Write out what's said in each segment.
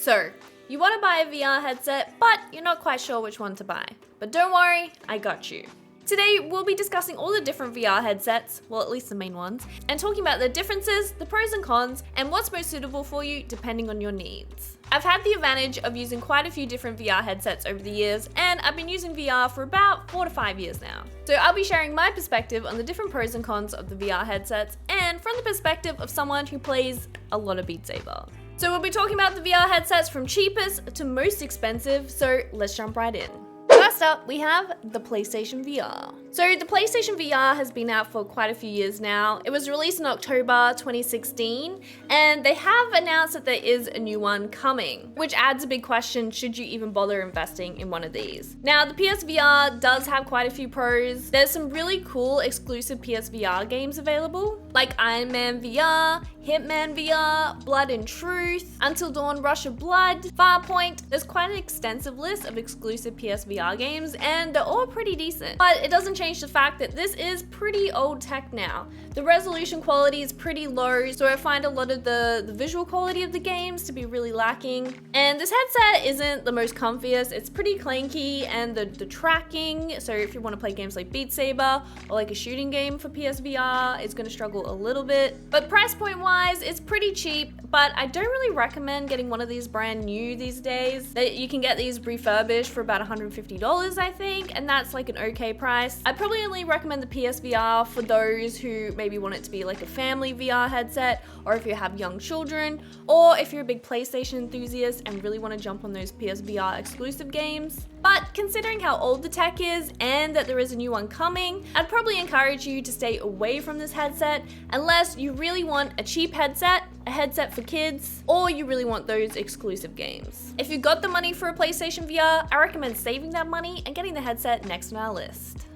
So, you want to buy a VR headset, but you're not quite sure which one to buy. But don't worry, I got you. Today, we'll be discussing all the different VR headsets, well, at least the main ones, and talking about the differences, the pros and cons, and what's most suitable for you depending on your needs. I've had the advantage of using quite a few different VR headsets over the years, and I've been using VR for about 4 to 5 years now. So I'll be sharing my perspective on the different pros and cons of the VR headsets, and from the perspective of someone who plays a lot of Beat Saber. So we'll be talking about the VR headsets from cheapest to most expensive, so let's jump right in. First up, we have the PlayStation VR. So the PlayStation VR has been out for quite a few years now. It was released in October 2016, and they have announced that there is a new one coming, which adds a big question, should you even bother investing in one of these? Now, the PSVR does have quite a few pros. There's some really cool exclusive PSVR games available, like Iron Man VR, Hitman VR, Blood and Truth, Until Dawn Rush of Blood, Farpoint. There's quite an extensive list of exclusive PSVR games, and they're all pretty decent. But it doesn't change the fact that this is pretty old tech now. The resolution quality is pretty low, so I find a lot of the visual quality of the games to be really lacking. And this headset isn't the most comfiest. It's pretty clanky, and the tracking, so if you want to play games like Beat Saber or like a shooting game for PSVR, it's going to struggle a little bit. But price point wise, it's pretty cheap, but I don't really recommend getting one of these brand new these days. You can get these refurbished for about $150, I think, and that's like an okay price. I'd probably only recommend the PSVR for those who maybe want it to be like a family VR headset, or if you have young children, or if you're a big PlayStation enthusiast and really want to jump on those PSVR exclusive games. But considering how old the tech is and that there is a new one coming, I'd probably encourage you to stay away from this headset unless you really want a cheap headset, a headset for kids, or you really want those exclusive games. If you've got the money for a PlayStation VR, I recommend saving that money and getting the headset next on our list.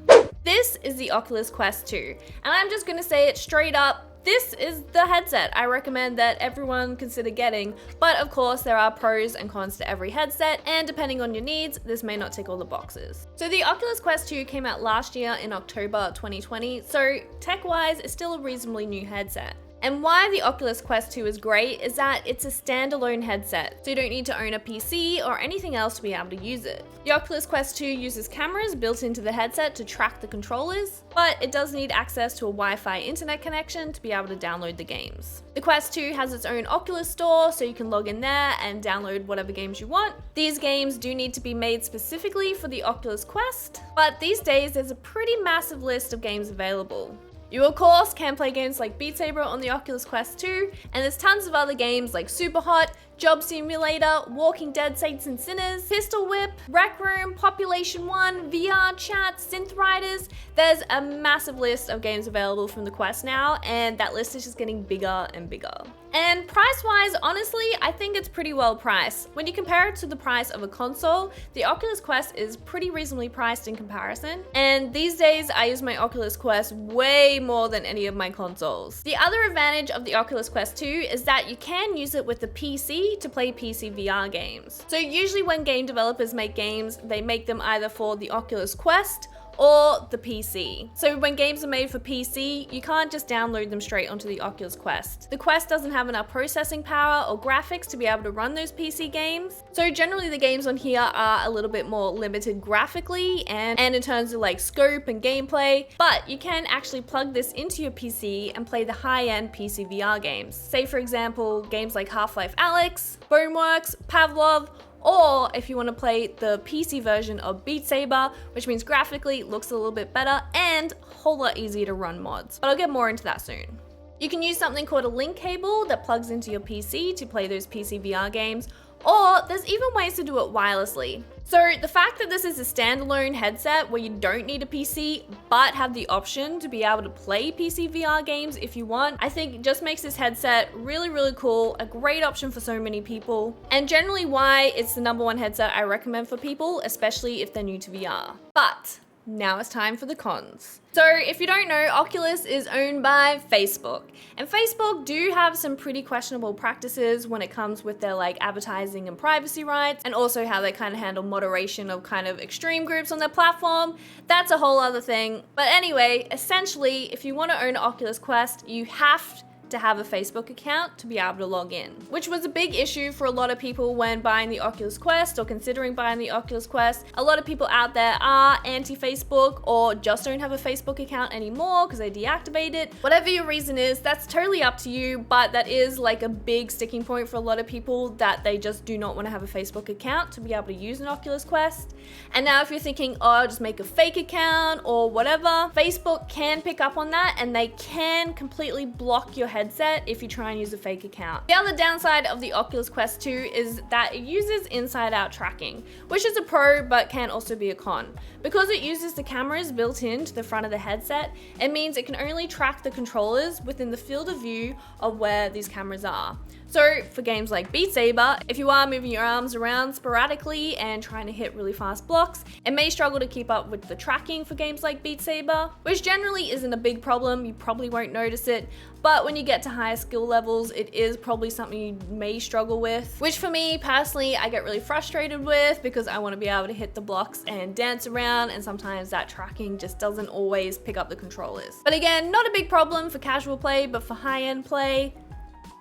This is the Oculus Quest 2, and I'm just gonna say it straight up. This is the headset I recommend that everyone consider getting, but of course there are pros and cons to every headset, and depending on your needs, this may not tick all the boxes. So the Oculus Quest 2 came out last year in October 2020, so tech-wise, it's still a reasonably new headset. And why the Oculus Quest 2 is great is that it's a standalone headset, so you don't need to own a PC or anything else to be able to use it. The Oculus Quest 2 uses cameras built into the headset to track the controllers, but it does need access to a Wi-Fi internet connection to be able to download the games. The Quest 2 has its own Oculus store, so you can log in there and download whatever games you want. These games do need to be made specifically for the Oculus Quest, but these days there's a pretty massive list of games available. You of course can play games like Beat Saber on the Oculus Quest 2, and there's tons of other games like Superhot, Job Simulator, Walking Dead Saints and Sinners, Pistol Whip, Rec Room, Population 1, VR Chat, Synth Riders. There's a massive list of games available from the Quest now, and that list is just getting bigger and bigger. And price-wise, honestly, I think it's pretty well priced. When you compare it to the price of a console, the Oculus Quest is pretty reasonably priced in comparison. And these days, I use my Oculus Quest way more than any of my consoles. The other advantage of the Oculus Quest 2 is that you can use it with the PC to play PC VR games. So usually when game developers make games, they make them either for the Oculus Quest or the PC. So when games are made for PC, you can't just download them straight onto the Oculus Quest. The Quest doesn't have enough processing power or graphics to be able to run those PC games. So generally the games on here are a little bit more limited graphically and in terms of like scope and gameplay, but you can actually plug this into your PC and play the high-end PC VR games. Say for example, games like Half-Life Alyx, Boneworks, Pavlov, or if you want to play the PC version of Beat Saber, which means graphically looks a little bit better and a whole lot easier to run mods. But I'll get more into that soon. You can use something called a link cable that plugs into your PC to play those PC VR games, or there's even ways to do it wirelessly. So the fact that this is a standalone headset where you don't need a PC but have the option to be able to play PC VR games if you want, I think just makes this headset really, really cool, a great option for so many people, and generally why it's the #1 headset I recommend for people, especially if they're new to VR. But now it's time for the cons. So if you don't know, Oculus is owned by Facebook, and Facebook do have some pretty questionable practices when it comes with their like advertising and privacy rights, and also how they kind of handle moderation of kind of extreme groups on their platform. That's a whole other thing. But anyway, essentially, if you want to own an Oculus Quest, you have to have a Facebook account to be able to log in, which was a big issue for a lot of people when buying the Oculus Quest or considering buying the Oculus Quest. A lot of people out there are anti-Facebook or just don't have a Facebook account anymore because they deactivate it. Whatever your reason is, that's totally up to you, but that is like a big sticking point for a lot of people, that they just do not want to have a Facebook account to be able to use an Oculus Quest. And now if you're thinking, oh, I'll just make a fake account or whatever, Facebook can pick up on that and they can completely block your headset if you try and use a fake account. The other downside of the Oculus Quest 2 is that it uses inside-out tracking, which is a pro but can also be a con. Because it uses the cameras built into the front of the headset, it means it can only track the controllers within the field of view of where these cameras are. So for games like Beat Saber, if you are moving your arms around sporadically and trying to hit really fast blocks, it may struggle to keep up with the tracking for games like Beat Saber, which generally isn't a big problem. You probably won't notice it, but when you get to higher skill levels, it is probably something you may struggle with, which for me personally, I get really frustrated with because I want to be able to hit the blocks and dance around, and sometimes that tracking just doesn't always pick up the controllers. But again, not a big problem for casual play, but for high-end play,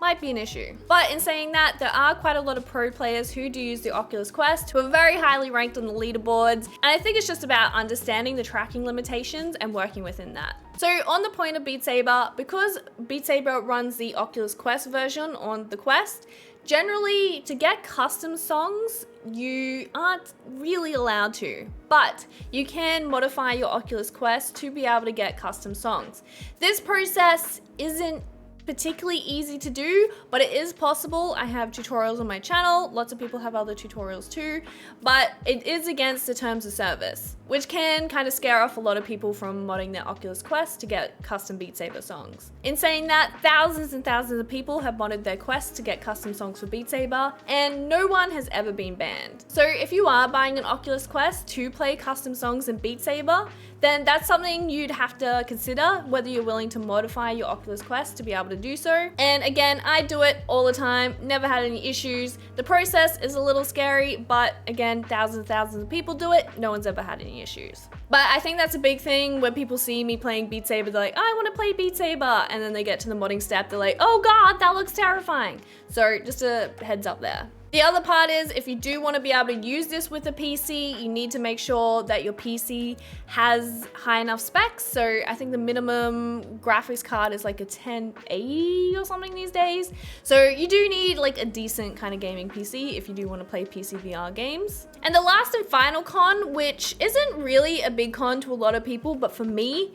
might be an issue. But in saying that, there are quite a lot of pro players who do use the Oculus Quest who are very highly ranked on the leaderboards, and I think it's just about understanding the tracking limitations and working within that. So on the point of Beat Saber, because Beat Saber runs the Oculus Quest version on the Quest, generally to get custom songs, you aren't really allowed to, but you can modify your Oculus Quest to be able to get custom songs. This process isn't particularly easy to do, but it is possible. I have tutorials on my channel. Lots of people have other tutorials too, but it is against the terms of service, which can kind of scare off a lot of people from modding their Oculus Quest to get custom Beat Saber songs. In saying that, thousands and thousands of people have modded their Quest to get custom songs for Beat Saber, and no one has ever been banned. So if you are buying an Oculus Quest to play custom songs in Beat Saber, then that's something you'd have to consider, whether you're willing to modify your Oculus Quest to be able to do so. And again, I do it all the time, never had any issues. The process is a little scary, but again, thousands and thousands of people do it, no one's ever had any issues. But I think that's a big thing when people see me playing Beat Saber, they're like, oh, I want to play Beat Saber, and then they get to the modding step, they're like, oh god, that looks terrifying. So just a heads up there. The other part is, if you do want to be able to use this with a PC, you need to make sure that your PC has high enough specs. So I think the minimum graphics card is like a 1080 or something these days. So you do need like a decent kind of gaming PC if you do want to play PC VR games. And the last and final con, which isn't really a big con to a lot of people, but for me,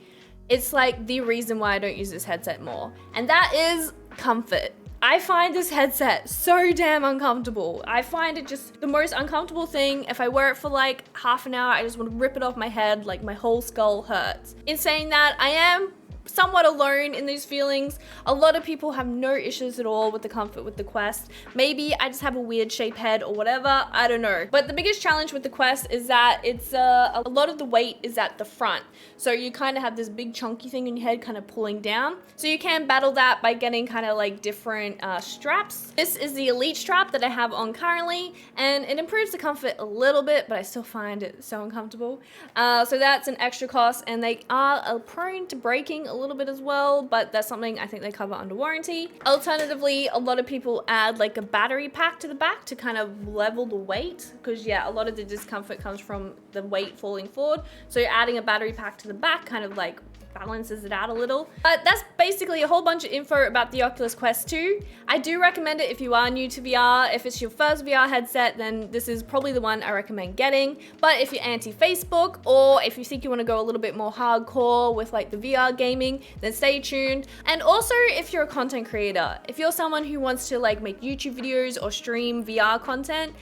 it's like the reason why I don't use this headset more. And that is comfort. I find this headset so damn uncomfortable. I find it just the most uncomfortable thing. If I wear it for like half an hour, I just want to rip it off my head, like my whole skull hurts. In saying that, I am somewhat alone in these feelings. A lot of people have no issues at all with the comfort with the Quest. Maybe I just have a weird shaped head or whatever, I don't know. But the biggest challenge with the Quest is that it's a lot of the weight is at the front. So you kind of have this big chunky thing in your head kind of pulling down. So you can battle that by getting kind of like different straps. This is the Elite strap that I have on currently, and it improves the comfort a little bit, but I still find it so uncomfortable. So that's an extra cost, and they are prone to breaking a little bit as well, but that's something I think they cover under warranty. Alternatively, a lot of people add like a battery pack to the back to kind of level the weight, because yeah, a lot of the discomfort comes from the weight falling forward. So you're adding a battery pack to the back kind of like balances it out a little. But that's basically a whole bunch of info about the Oculus Quest 2. I do recommend it if you are new to VR. If it's your first VR headset, then this is probably the one I recommend getting. But if you're anti-Facebook, or if you think you want to go a little bit more hardcore with like the VR gaming, then stay tuned. And also, if you're a content creator, if you're someone who wants to like make YouTube videos or stream VR content,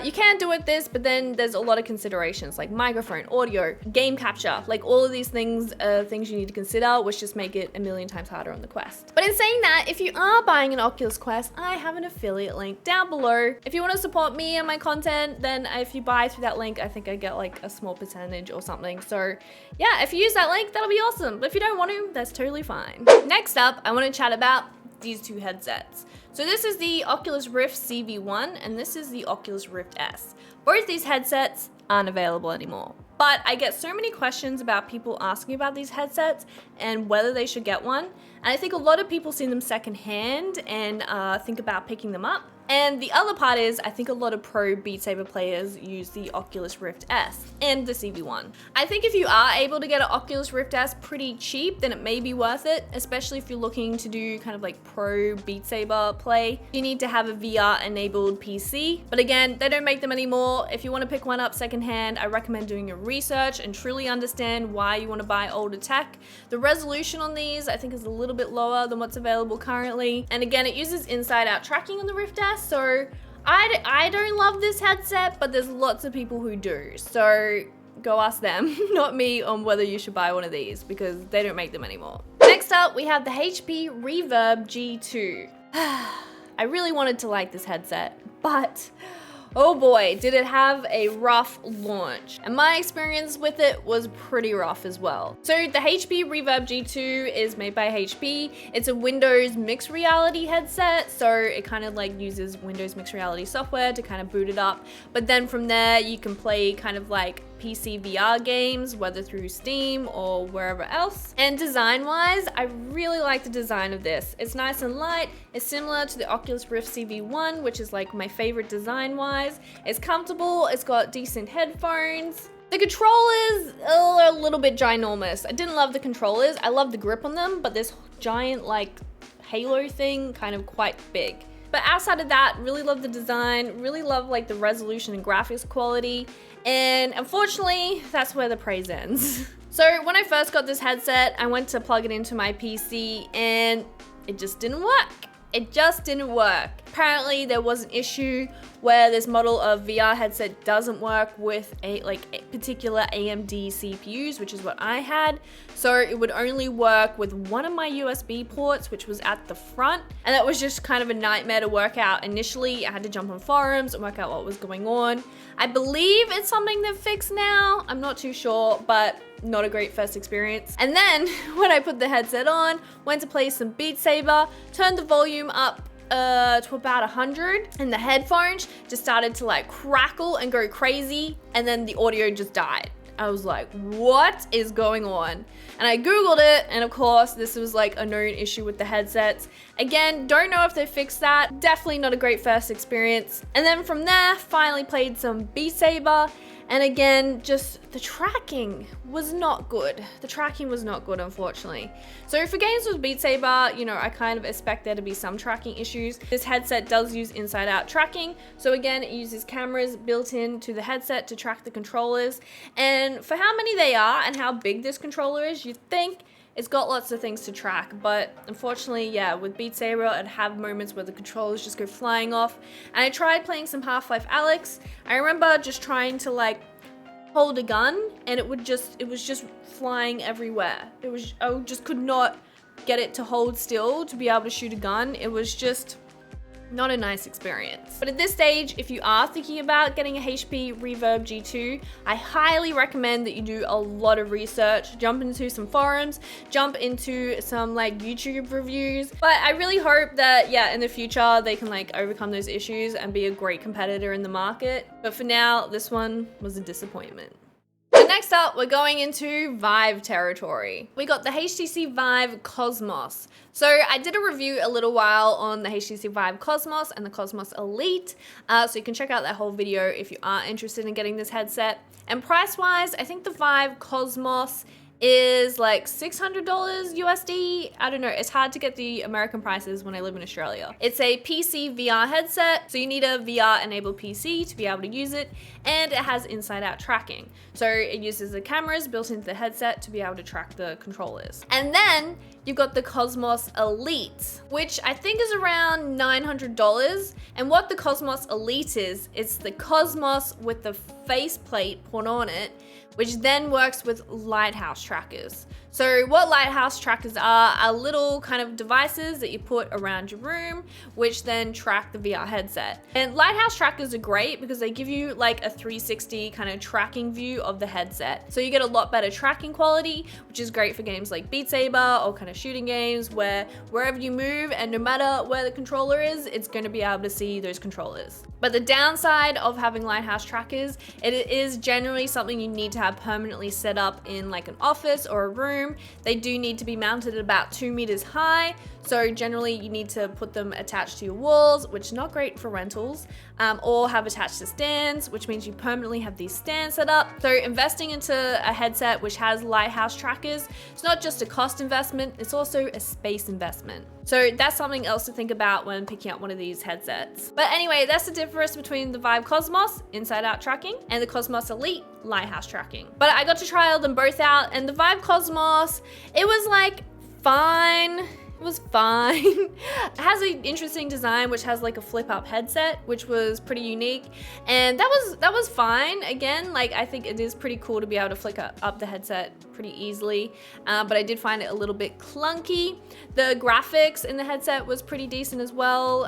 you can do it this, but then there's a lot of considerations like microphone, audio, game capture, like all of these things things you need to consider, which just make it a million times harder on the Quest. But in saying that, if you are buying an Oculus Quest, I have an affiliate link down below. If you want to support me and my content, then if you buy through that link, I think I get like a small percentage or something. So yeah, if you use that link, that'll be awesome. But if you don't want to, that's totally fine. Next up, I want to chat about these two headsets. So this is the Oculus Rift CV1 and this is the Oculus Rift S. Both these headsets aren't available anymore. But I get so many questions about people asking about these headsets and whether they should get one. And I think a lot of people see them secondhand and think about picking them up. And the other part is, I think a lot of pro Beat Saber players use the Oculus Rift S and the CV1. I think if you are able to get an Oculus Rift S pretty cheap, then it may be worth it, especially if you're looking to do kind of like pro Beat Saber play. You need to have a VR enabled PC, but again, they don't make them anymore. If you want to pick one up secondhand, I recommend doing your research and truly understand why you want to buy older tech. The resolution on these, I think, is a little bit lower than what's available currently. And again, it uses inside-out tracking on the Rift S. So I don't love this headset, but there's lots of people who do. So go ask them, not me, on whether you should buy one of these because they don't make them anymore. Next up, we have the HP Reverb G2. I really wanted to like this headset, but oh boy, did it have a rough launch. And my experience with it was pretty rough as well. So the HP Reverb G2 is made by HP. It's a Windows mixed reality headset. So it kind of like uses Windows mixed reality software to kind of boot it up. But then from there, you can play kind of like PC VR games, whether through Steam or wherever else. And design-wise, I really like the design of this. It's nice and light. It's similar to the Oculus Rift CV1, which is like my favorite design-wise. It's comfortable. It's got decent headphones. The controllers are a little bit ginormous. I didn't love the controllers. I love the grip on them, but this giant like halo thing, kind of quite big. But outside of that, really love the design, really love like the resolution and graphics quality. And unfortunately, that's where the praise ends. So when I first got this headset, I went to plug it into my PC and it just didn't work. It just didn't work. Apparently there was an issue where this model of VR headset doesn't work with a particular AMD CPUs, which is what I had. So it would only work with one of my USB ports, which was at the front. And that was just kind of a nightmare to work out initially. I had to jump on forums and work out what was going on. I believe it's something they've fixed now. I'm not too sure, but not a great first experience. And then when I put the headset on, went to play some Beat Saber, turned the volume up to about 100, and the headphones just started to like crackle and go crazy, and then the audio just died. I was like, what is going on? And I Googled it, and of course, this was like a known issue with the headsets. Again, don't know if they fixed that. Definitely not a great first experience. And then from there, finally played some Beat Saber. And again, just the tracking was not good. The tracking was not good, unfortunately. So for games with Beat Saber, you know, I kind of expect there to be some tracking issues. This headset does use inside-out tracking. So again, it uses cameras built into the headset to track the controllers. And for how many they are and how big this controller is, you'd think it's got lots of things to track, but unfortunately, yeah, with Beat Saber, I'd have moments where the controllers just go flying off. And I tried playing some Half-Life Alyx. I remember just trying to like hold a gun, and it was just flying everywhere. I just could not get it to hold still to be able to shoot a gun. It was just not a nice experience. But at this stage, if you are thinking about getting a HP Reverb G2, I highly recommend that you do a lot of research, jump into some forums, jump into some like YouTube reviews. But I really hope that, yeah, in the future, they can like overcome those issues and be a great competitor in the market. But for now, this one was a disappointment. Next up, we're going into Vive territory. We got the HTC Vive Cosmos. So I did a review a little while on the HTC Vive Cosmos and the Cosmos Elite. So you can check out that whole video if you are interested in getting this headset. And price-wise, I think the Vive Cosmos is like $600 USD. I don't know, it's hard to get the American prices when I live in Australia. It's a PC VR headset, so you need a VR enabled PC to be able to use it, and it has inside out tracking. So it uses the cameras built into the headset to be able to track the controllers. And then you've got the Cosmos Elite, which I think is around $900. And what the Cosmos Elite is, it's the Cosmos with the faceplate put on it, which then works with lighthouse trackers. So what lighthouse trackers are little kind of devices that you put around your room, which then track the VR headset. And lighthouse trackers are great because they give you like a 360 kind of tracking view of the headset. So you get a lot better tracking quality, which is great for games like Beat Saber or kind of shooting games where wherever you move and no matter where the controller is, it's going to be able to see those controllers. But the downside of having lighthouse trackers, it is generally something you need to have permanently set up in like an office or a room. They do need to be mounted at about 2 meters high. So generally you need to put them attached to your walls, which is not great for rentals, or have attached to stands, which means you permanently have these stands set up. So investing into a headset which has lighthouse trackers, it's not just a cost investment, it's also a space investment. So that's something else to think about when picking up one of these headsets. But anyway, that's the difference between the Vive Cosmos inside out tracking and the Cosmos Elite lighthouse tracking. But I got to try them both out, and the Vive Cosmos, it was like fine. It was fine. It has an interesting design which has like a flip up headset, which was pretty unique, and that was fine. Again, like I think it is pretty cool to be able to flick up the headset pretty easily, but I did find it a little bit clunky. The graphics in the headset was pretty decent as well.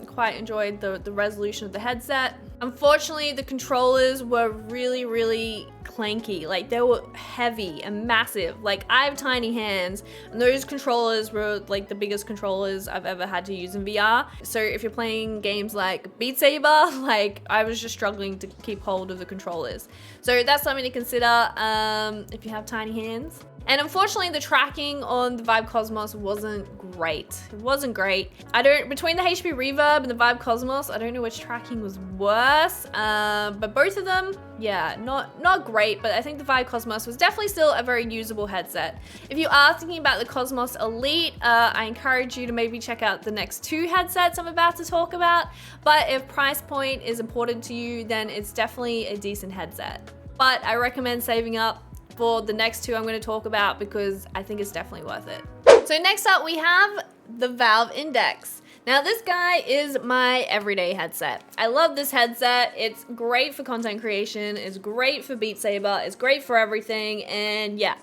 Quite enjoyed the resolution of the headset. Unfortunately, the controllers were really clanky. Like they were heavy and massive. Like I have tiny hands, and those controllers were like the biggest controllers I've ever had to use in VR. So if you're playing games like Beat Saber, like I was just struggling to keep hold of the controllers. So that's something to consider if you have tiny hands. And unfortunately, the tracking on the Vive Cosmos wasn't great. It wasn't great. Between the HP Reverb and the Vive Cosmos, I don't know which tracking was worse, but both of them, yeah, not great, but I think the Vive Cosmos was definitely still a very usable headset. If you are thinking about the Cosmos Elite, I encourage you to maybe check out the next two headsets I'm about to talk about, but if price point is important to you, then it's definitely a decent headset. But I recommend saving up for the next two I'm going to talk about because I think it's definitely worth it. So next up we have the Valve Index. Now this guy is my everyday headset. I love this headset. It's great for content creation, it's great for Beat Saber, it's great for everything, and yeah.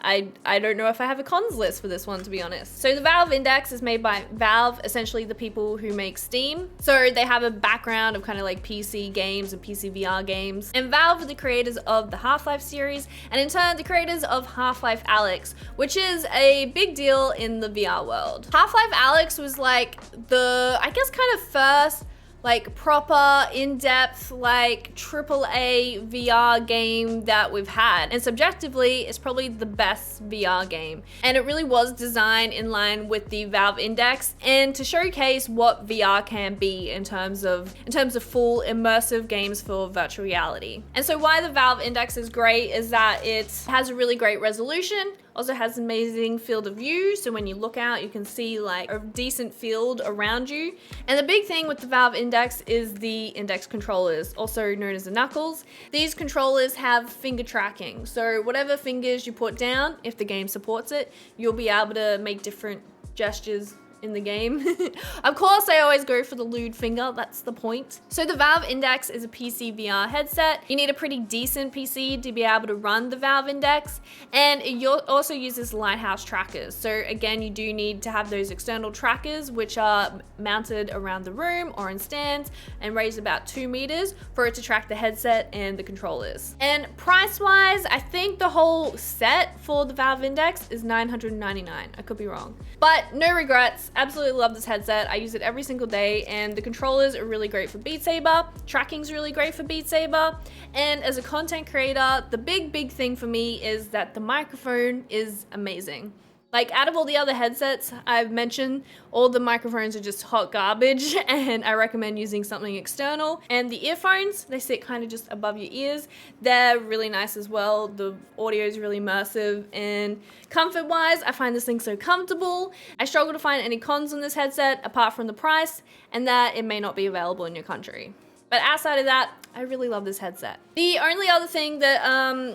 I don't know if I have a cons list for this one, to be honest. So the Valve Index is made by Valve, essentially the people who make Steam. So they have a background of kind of like PC games and PC VR games. And Valve are the creators of the Half-Life series, and in turn the creators of Half-Life Alyx, which is a big deal in the VR world. Half-Life Alyx was like the, I guess, kind of first like proper in-depth like AAA VR game that we've had, and subjectively it's probably the best VR game, and it really was designed in line with the Valve Index and to showcase what VR can be in terms of full immersive games for virtual reality. And so why the Valve Index is great is that it has a really great resolution, also has an amazing field of view, so when you look out you can see like a decent field around you. And the big thing with the Valve Index is the Index controllers, also known as the knuckles. These controllers have finger tracking, so whatever fingers you put down, if the game supports it, you'll be able to make different gestures in the game. Of course, I always go for the lewd finger, that's the point. So the Valve Index is a PC VR headset. You need a pretty decent PC to be able to run the Valve Index, and it also uses lighthouse trackers. So again, you do need to have those external trackers which are mounted around the room or in stands and raised about 2 meters for it to track the headset and the controllers. And price-wise, I think the whole set for the Valve Index is $999. I could be wrong, but no regrets. Absolutely love this headset. I use it every single day, and the controllers are really great for Beat Saber. Tracking's really great for Beat Saber. And as a content creator, the big thing for me is that the microphone is amazing. Like out of all the other headsets I've mentioned, all the microphones are just hot garbage, and I recommend using something external. And the earphones, they sit kind of just above your ears. They're really nice as well. The audio is really immersive, and comfort-wise, I find this thing so comfortable. I struggle to find any cons on this headset apart from the price and that it may not be available in your country. But outside of that, I really love this headset. The only other thing that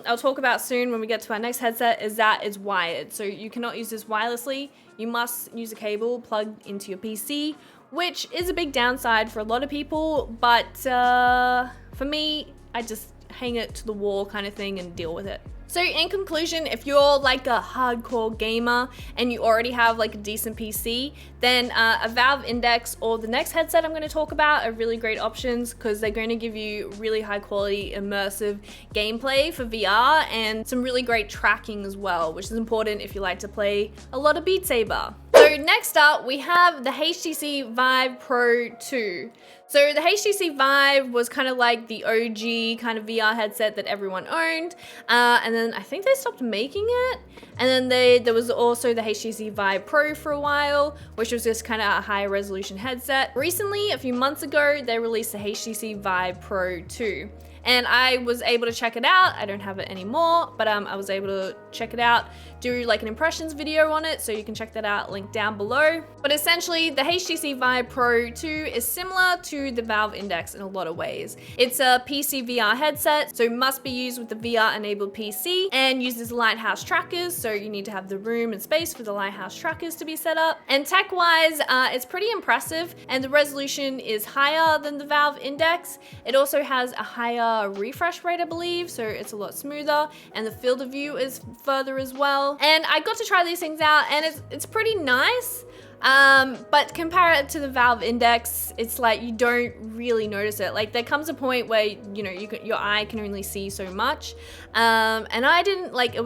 I'll talk about soon when we get to our next headset is that it's wired. So you cannot use this wirelessly. You must use a cable plugged into your PC, which is a big downside for a lot of people. But for me, I just hang it to the wall kind of thing and deal with it. So in conclusion, if you're like a hardcore gamer and you already have like a decent PC, then a Valve Index or the next headset I'm going to talk about are really great options because they're going to give you really high quality immersive gameplay for VR and some really great tracking as well, which is important if you like to play a lot of Beat Saber. So next up, we have the HTC Vive Pro 2. So the HTC Vive was kind of like the OG kind of VR headset that everyone owned. And then I think they stopped making it. And then there was also the HTC Vive Pro for a while, which was just kind of a higher resolution headset. Recently, a few months ago, they released the HTC Vive Pro 2. And I was able to check it out. I don't have it anymore, but I was able to check it out, do like an impressions video on it, so you can check that out, link down below. But essentially, the HTC Vive Pro 2 is similar to the Valve Index in a lot of ways. It's a PC VR headset, so must be used with the VR-enabled PC, and uses Lighthouse trackers, so you need to have the room and space for the Lighthouse trackers to be set up. And tech-wise, it's pretty impressive, and the resolution is higher than the Valve Index. It also has a higher refresh rate, I believe, so it's a lot smoother, and the field of view is further as well. And I got to try these things out, and it's pretty nice. But compare it to the Valve Index, it's like you don't really notice it. Like there comes a point where, you know, your eye can only see so much. And I didn't like,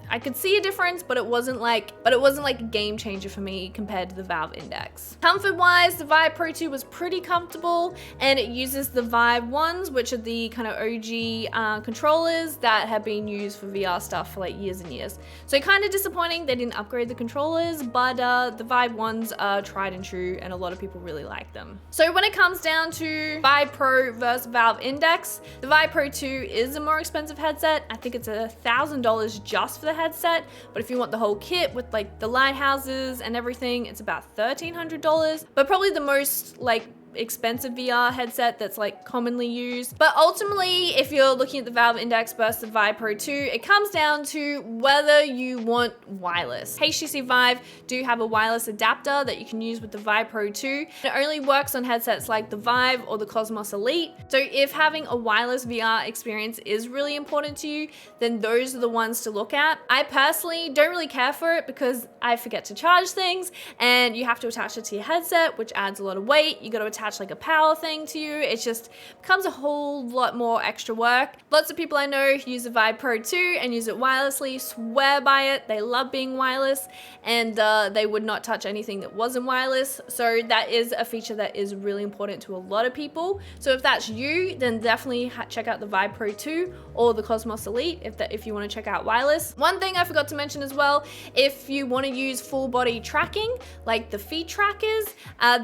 I could see a difference, but it wasn't like a game changer for me compared to the Valve Index. Comfort wise, the Vive Pro 2 was pretty comfortable, and it uses the Vive ones, which are the kind of OG controllers that have been used for VR stuff for like years and years. So kind of disappointing they didn't upgrade the controllers, but the Vive ones are tried and true, and a lot of people really like them. So when it comes down to Vive Pro versus Valve Index, the Vive Pro 2 is a more expensive headset. I think it's $1,000 just for the headset, but if you want the whole kit with like the lighthouses and everything, it's about $1,300. But probably the most like expensive VR headset that's like commonly used. But ultimately, if you're looking at the Valve Index versus the Vive Pro 2, it comes down to whether you want wireless. HTC Vive do have a wireless adapter that you can use with the Vive Pro 2. It only works on headsets like the Vive or the Cosmos Elite. So if having a wireless VR experience is really important to you, then those are the ones to look at. I personally don't really care for it because I forget to charge things, and you have to attach it to your headset, which adds a lot of weight. You got to attach like a power thing to you. It just becomes a whole lot more extra work. Lots of people I know use the Vive Pro 2 and use it wirelessly, swear by it. They love being wireless, and they would not touch anything that wasn't wireless. So that is a feature that is really important to a lot of people. So if that's you, then definitely check out the Vive Pro 2 or the Cosmos Elite if you want to check out wireless. One thing I forgot to mention as well, if you want to use full body tracking like the feet trackers,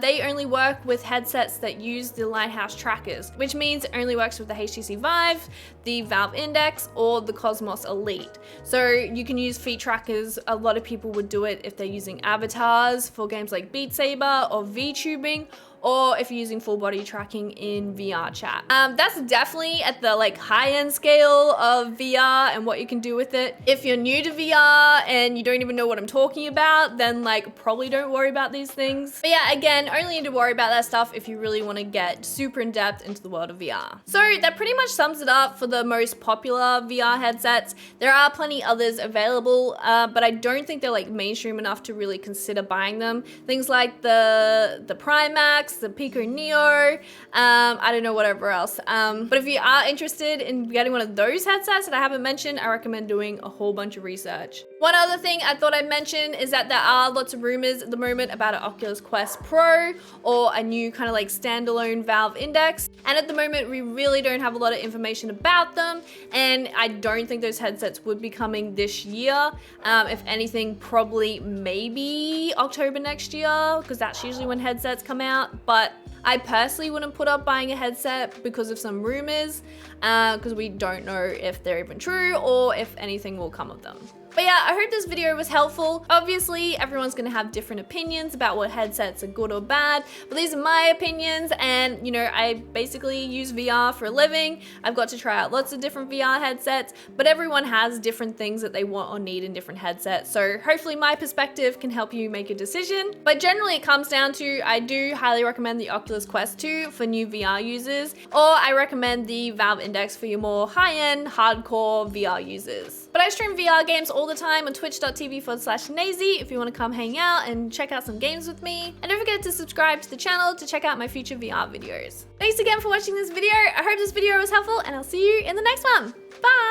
they only work with headsets that use the Lighthouse trackers, which means it only works with the HTC Vive, the Valve Index, or the Cosmos Elite. So you can use feet trackers. A lot of people would do it if they're using avatars for games like Beat Saber or VTubing, or if you're using full body tracking in VR chat. That's definitely at the like high-end scale of VR and what you can do with it. If you're new to VR and you don't even know what I'm talking about, then like probably don't worry about these things. But yeah, again, only need to worry about that stuff if you really want to get super in depth into the world of VR. So that pretty much sums it up for the most popular VR headsets. There are plenty others available, but I don't think they're like mainstream enough to really consider buying them. Things like the Primax, the Pico Neo, I don't know, whatever else. But if you are interested in getting one of those headsets that I haven't mentioned, I recommend doing a whole bunch of research. One other thing I thought I'd mention is that there are lots of rumors at the moment about an Oculus Quest Pro or a new kind of like standalone Valve Index. And at the moment, we really don't have a lot of information about them. And I don't think those headsets would be coming this year. If anything, probably maybe October next year, because that's usually when headsets come out. But I personally wouldn't put up buying a headset because of some rumors, because we don't know if they're even true or if anything will come of them. But yeah, I hope this video was helpful. Obviously, everyone's gonna have different opinions about what headsets are good or bad, but these are my opinions, and you know, I basically use VR for a living. I've got to try out lots of different VR headsets, but everyone has different things that they want or need in different headsets. So hopefully my perspective can help you make a decision. But generally it comes down to, I do highly recommend the Oculus Quest 2 for new VR users, or I recommend the Valve Index for your more high-end, hardcore VR users. But I stream VR games all the time on twitch.tv/Naysy if you want to come hang out and check out some games with me. And don't forget to subscribe to the channel to check out my future VR videos. Thanks again for watching this video. I hope this video was helpful and I'll see you in the next one. Bye!